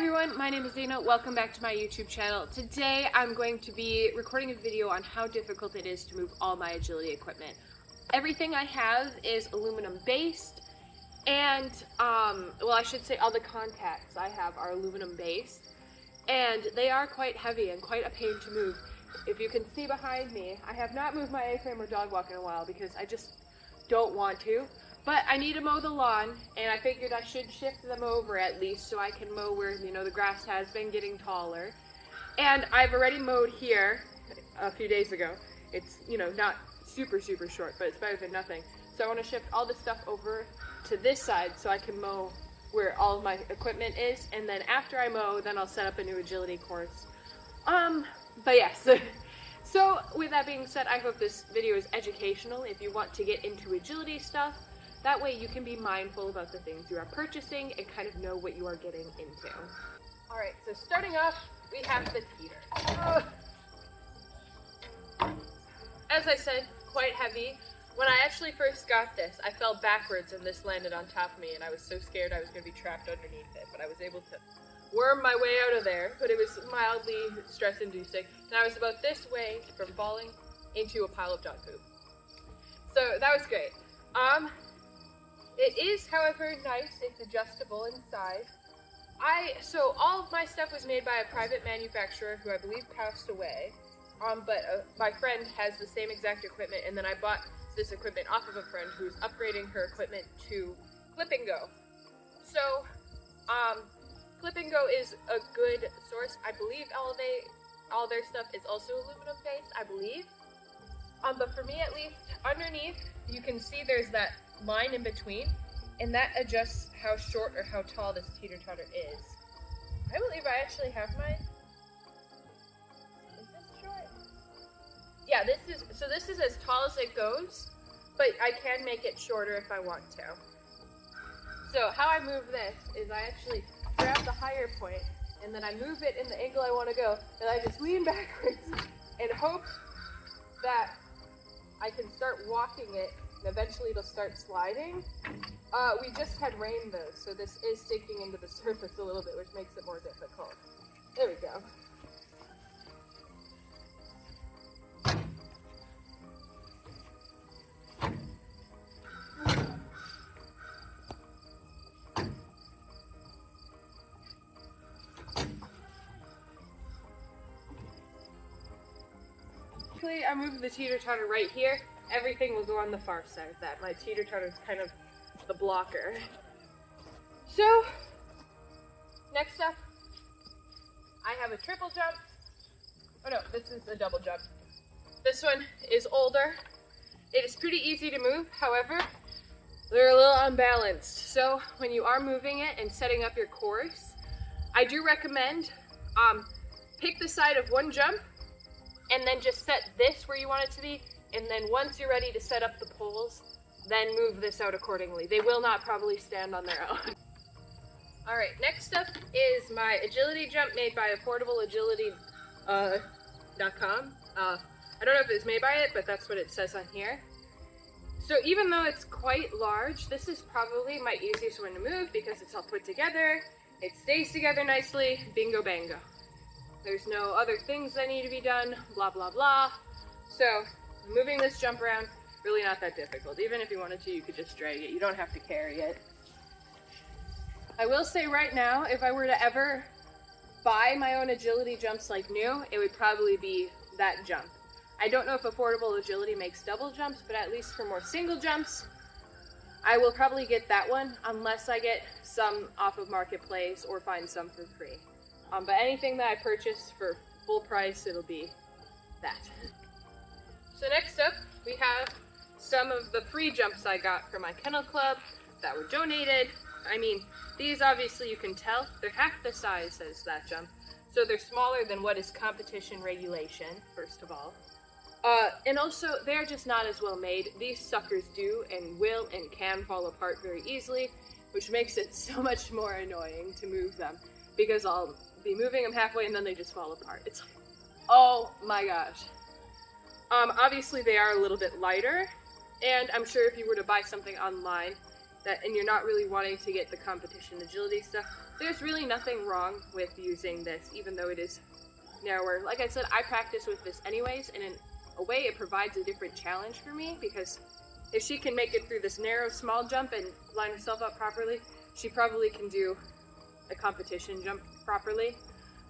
everyone, my name is Dana. Welcome back to my YouTube channel. Today I'm going to be recording a video on how difficult it is to move all my agility equipment. Everything I have is aluminum based, and well, I should say all the contacts I have are aluminum based, and they are quite heavy and quite a pain to move. If you can see behind me, I have not moved my A-frame or dog walk in a while because I just don't want to. But I need to mow the lawn, and I figured I should shift them over at least so I can mow where, the grass has been getting taller. And I've already mowed here a few days ago. It's, not super short, but it's better than nothing. So I want to shift all this stuff over to this side so I can mow where all of my equipment is. And then after I mow, then I'll set up a new agility course. But yes. So with that being said, I hope this video is educational if you want to get into agility stuff. That way you can be mindful about the things you are purchasing and kind of know what you are getting into. Alright, so starting off, we have the teeter. As I said, quite heavy. When I actually first got this, I fell backwards and this landed on top of me, and I was so scared I was going to be trapped underneath it, but I was able to worm my way out of there, but it was mildly stress-inducing, and I was about this way from falling into a pile of dog poop. So that was great. It is, however, nice. It's adjustable in size. So all of my stuff was made by a private manufacturer who I believe passed away. But my friend has the same exact equipment, and then I bought this equipment off of a friend who's upgrading her equipment to Clip and Go. So, Clip and Go is a good source. I believe all their stuff is also aluminum based, I believe. But for me at least, underneath, you can see there's that line in between, and that adjusts how short or how tall this teeter-totter is. I believe I actually have mine. Is this short? Yeah, this is as tall as it goes, but I can make it shorter if I want to. So how I move this is I actually grab the higher point, and then I move it in the angle I want to go, and I just lean backwards and hope that I can start walking it, and eventually it'll start sliding. We just had rain though, so this is sinking into the surface a little bit, which makes it more difficult. There we go. I moved the teeter-totter right here. Everything will go on the far side of that. My teeter-totter is kind of the blocker. So, next up, I have a triple jump. Oh no, this is a double jump. This one is older. It is pretty easy to move, however, they're a little unbalanced. So, when you are moving it and setting up your course, I do recommend pick the side of one jump, and then just set this where you want it to be, and then once you're ready to set up the poles, then move this out accordingly. They will not probably stand on their own. Alright, next up is my agility jump made by affordableagility.com. I don't know if it's made by it, but that's what it says on here. So even though it's quite large, this is probably my easiest one to move because it's all put together, it stays together nicely, bingo bango. There's no other things that need to be done, blah, blah, blah. So, moving this jump around, really not that difficult. Even if you wanted to, you could just drag it. You don't have to carry it. I will say right now, if I were to ever buy my own agility jumps like new, it would probably be that jump. I don't know if Affordable Agility makes double jumps, but at least for more single jumps, I will probably get that one, unless I get some off of Marketplace or find some for free. But anything that I purchase for full price, it'll be that. So next up, we have some of the free jumps I got from my kennel club that were donated. I mean, these obviously you can tell, they're half the size as that jump. So they're smaller than what is competition regulation, first of all. And also, they're just not as well made. These suckers do and will and can fall apart very easily, which makes it so much more annoying to move them, because I'll be moving them halfway and then they just fall apart. It's like, oh my gosh. Obviously they are a little bit lighter, and I'm sure if you were to buy something online and you're not really wanting to get the competition agility stuff, there's really nothing wrong with using this, even though it is narrower. Like I said, I practice with this anyways, and in a way it provides a different challenge for me, because if she can make it through this narrow small jump and line herself up properly, she probably can do a competition jump properly.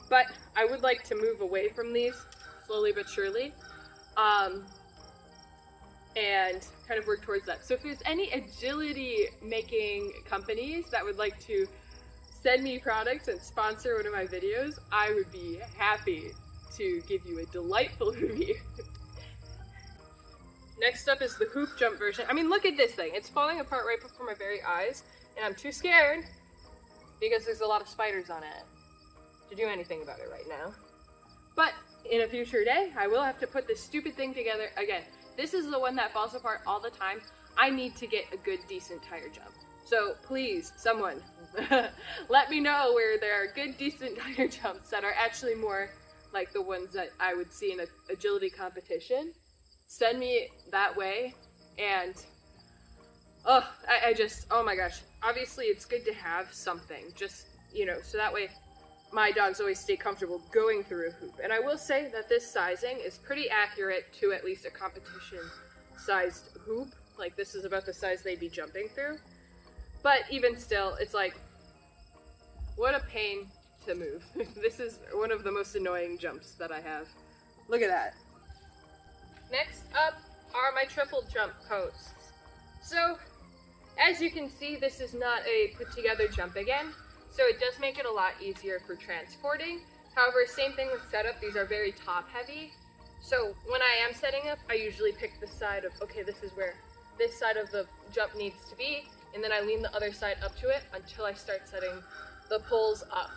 But I would like to move away from these slowly but surely, and kind of work towards that. So if there's any agility making companies that would like to send me products and sponsor one of my videos, I would be happy to give you a delightful review. Next up is the hoop jump version. I mean, look at this thing. It's falling apart right before my very eyes, and I'm too scared because there's a lot of spiders on it to do anything about it right now. But in a future day, I will have to put this stupid thing together again. This is the one that falls apart all the time. I need to get a good, decent tire jump. So please, someone, let me know where there are good, decent tire jumps that are actually more like the ones that I would see in an agility competition. Send me that way, and I just, oh my gosh. Obviously, it's good to have something, just, you know, so that way my dogs always stay comfortable going through a hoop. And I will say that this sizing is pretty accurate to at least a competition-sized hoop. Like, this is about the size they'd be jumping through. But even still, it's like, what a pain to move. This is one of the most annoying jumps that I have. Look at that. Next up are my triple jump posts. So, as you can see, this is not a put-together jump again. So it does make it a lot easier for transporting. However, same thing with setup, these are very top heavy. So when I am setting up, I usually pick the side of, okay, this is where this side of the jump needs to be, and then I lean the other side up to it until I start setting the poles up.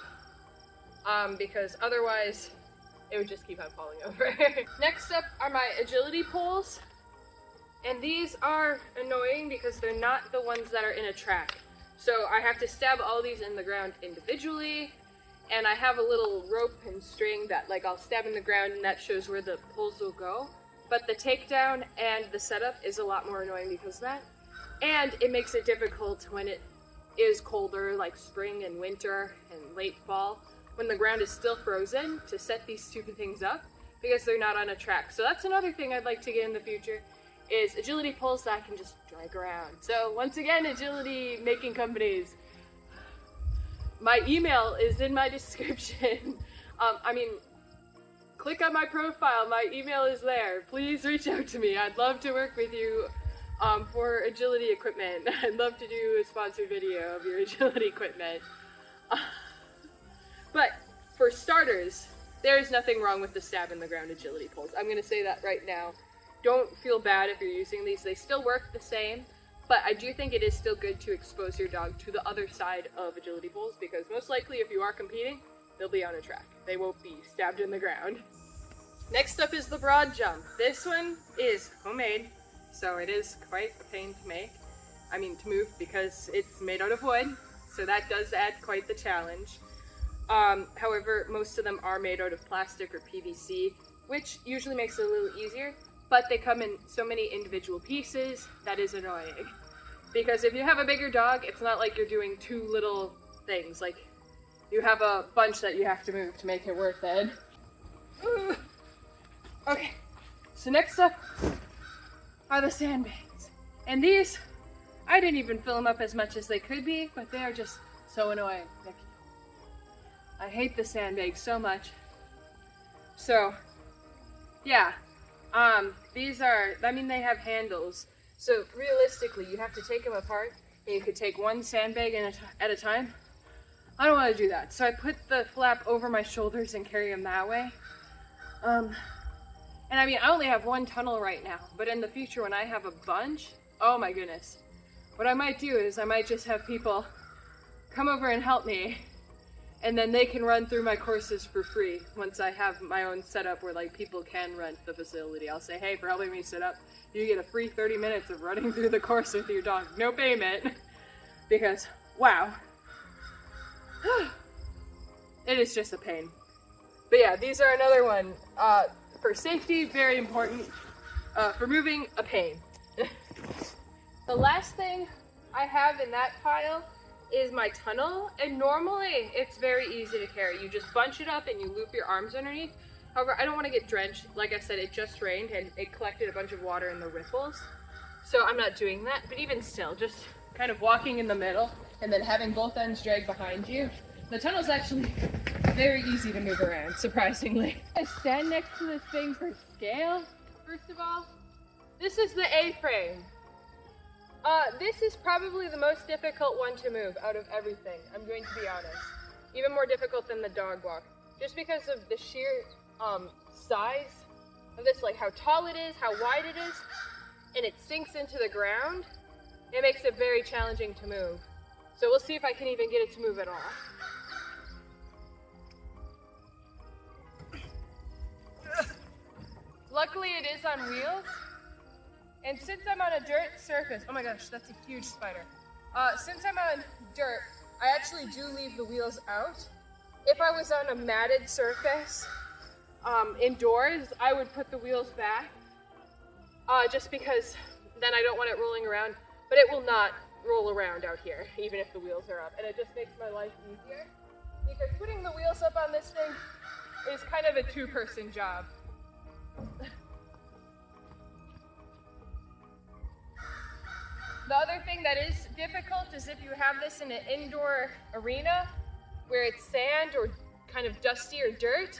Because otherwise, it would just keep on falling over. Next up are my agility poles. And these are annoying because they're not the ones that are in a track. So I have to stab all these in the ground individually, and I have a little rope and string that, like, I'll stab in the ground and that shows where the poles will go. But the takedown and the setup is a lot more annoying because of that. And it makes it difficult when it is colder, like spring and winter and late fall, when the ground is still frozen, to set these stupid things up because they're not on a track. So that's another thing I'd like to get in the future, is agility poles that I can just drag around. So once again, agility making companies, my email is in my description. Click on my profile, my email is there. Please reach out to me. I'd love to work with you for agility equipment. I'd love to do a sponsored video of your agility equipment. But for starters, there's nothing wrong with the stab in the ground agility poles. I'm gonna say that right now. Don't feel bad if you're using these. They still work the same, but I do think it is still good to expose your dog to the other side of agility poles, because most likely if you are competing, they'll be on a track. They won't be stabbed in the ground. Next up is the broad jump. This one is homemade, so it is quite a pain to move because it's made out of wood, so that does add quite the challenge. However, most of them are made out of plastic or PVC, which usually makes it a little easier. But they come in so many individual pieces that is annoying. Because if you have a bigger dog, it's not like you're doing two little things. Like, you have a bunch that you have to move to make it worth it. Okay, so next up are the sandbags. And these, I didn't even fill them up as much as they could be, but they are just so annoying. I hate the sandbags so much. So, yeah. These are, they have handles, so realistically you have to take them apart, and you could take one sandbag at a time. I don't want to do that, so I put the flap over my shoulders and carry them that way. And I only have one tunnel right now, but in the future when I have a bunch, oh my goodness. What I might do is I might just have people come over and help me, and then they can run through my courses for free once I have my own setup where, like, people can rent the facility. I'll say, hey, for helping me set up, you get a free 30 minutes of running through the course with your dog. No payment. Because, wow. It is just a pain. But yeah, these are another one. For safety, very important. For moving, a pain. The last thing I have in that pile is my tunnel, and normally it's very easy to carry. You just bunch it up and you loop your arms underneath. However, I don't want to get drenched. Like I said, it just rained and it collected a bunch of water in the ripples. So I'm not doing that, but even still, just kind of walking in the middle and then having both ends drag behind you. The tunnel's actually very easy to move around, surprisingly. I stand next to this thing for scale, first of all. This is the A-frame. This is probably the most difficult one to move out of everything, I'm going to be honest. Even more difficult than the dog walk. Just because of the sheer size of this, like how tall it is, how wide it is, and it sinks into the ground, it makes it very challenging to move. So we'll see if I can even get it to move at all. Luckily it is on wheels, and since I'm on a dirt surface, oh my gosh, that's a huge spider. Since I'm on dirt, I actually do leave the wheels out. If I was on a matted surface, indoors, I would put the wheels back, just because then I don't want it rolling around, but it will not roll around out here, even if the wheels are up, and it just makes my life easier, because putting the wheels up on this thing is kind of a two-person job. The other thing that is difficult is if you have this in an indoor arena where it's sand or kind of dusty or dirt,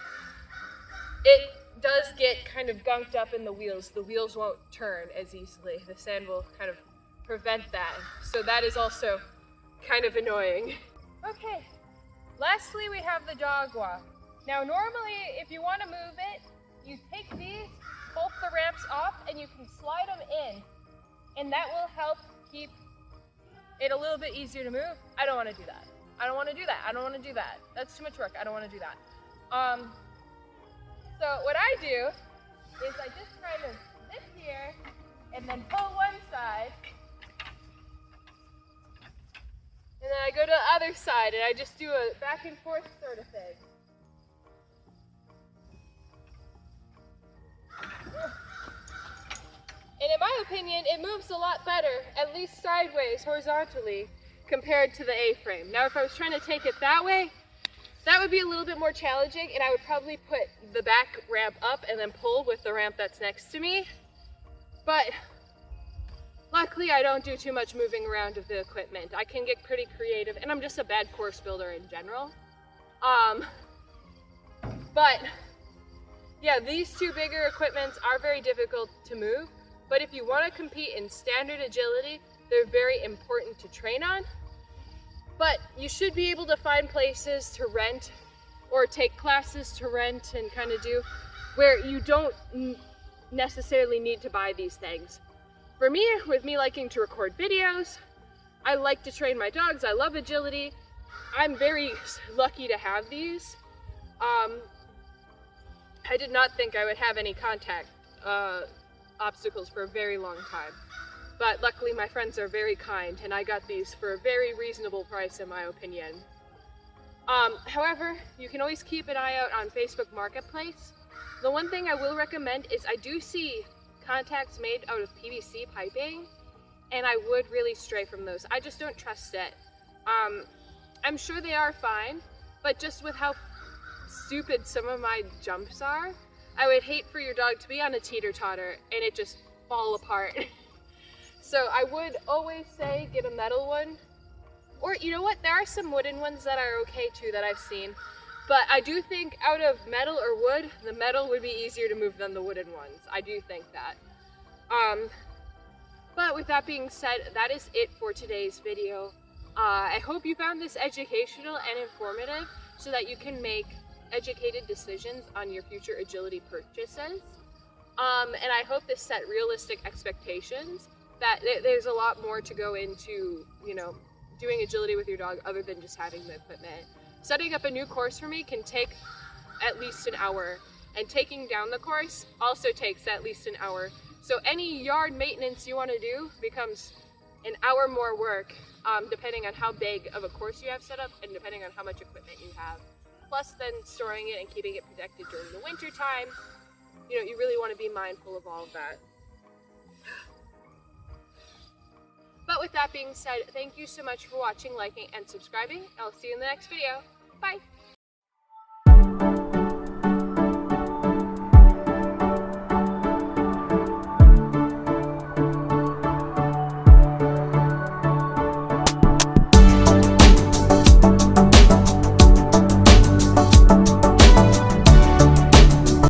it does get kind of gunked up in the wheels. The wheels won't turn as easily. The sand will kind of prevent that. So that is also kind of annoying. Okay, lastly we have the dog walk. Now normally if you want to move it, you take these, both the ramps off, and you can slide them in. And that will help keep it a little bit easier to move. I don't want to do that. I don't want to do that. I don't want to do that. That's too much work. I don't want to do that. So what I do is I just kind of zip here and then pull one side. And then I go to the other side and I just do a back and forth sort of thing. And in my opinion, it moves a lot better, at least sideways, horizontally, compared to the A-frame. Now, if I was trying to take it that way, that would be a little bit more challenging, and I would probably put the back ramp up and then pull with the ramp that's next to me. But luckily, I don't do too much moving around of the equipment. I can get pretty creative, and I'm just a bad course builder in general. But yeah, these two bigger equipments are very difficult to move. But if you want to compete in standard agility, they're very important to train on. But you should be able to find places to rent or take classes to rent and kind of do where you don't necessarily need to buy these things. For me, with me liking to record videos, I like to train my dogs. I love agility. I'm very lucky to have these. I did not think I would have any contact obstacles for a very long time. But luckily my friends are very kind and I got these for a very reasonable price in my opinion. However, you can always keep an eye out on Facebook Marketplace. The one thing I will recommend is I do see contacts made out of PVC piping and I would really stray from those. I just don't trust it. I'm sure they are fine, but just with how stupid some of my jumps are, I would hate for your dog to be on a teeter-totter and it just fall apart. So I would always say get a metal one. Or you know what, there are some wooden ones that are okay too that I've seen. But I do think out of metal or wood, the metal would be easier to move than the wooden ones. I do think that. But with that being said, that is it for today's video. I hope you found this educational and informative so that you can make educated decisions on your future agility purchases. And I hope this set realistic expectations that there's a lot more to go into, you know, doing agility with your dog other than just having the equipment. Setting up a new course for me can take at least an hour, and taking down the course also takes at least an hour. So any yard maintenance you want to do becomes an hour more work, depending on how big of a course you have set up and depending on how much equipment you have. Plus then storing it and keeping it protected during the winter time. You know, you really want to be mindful of all of that. But But with that being said, thank you so much for watching, liking, and subscribing. I'll see you in the next video. Bye!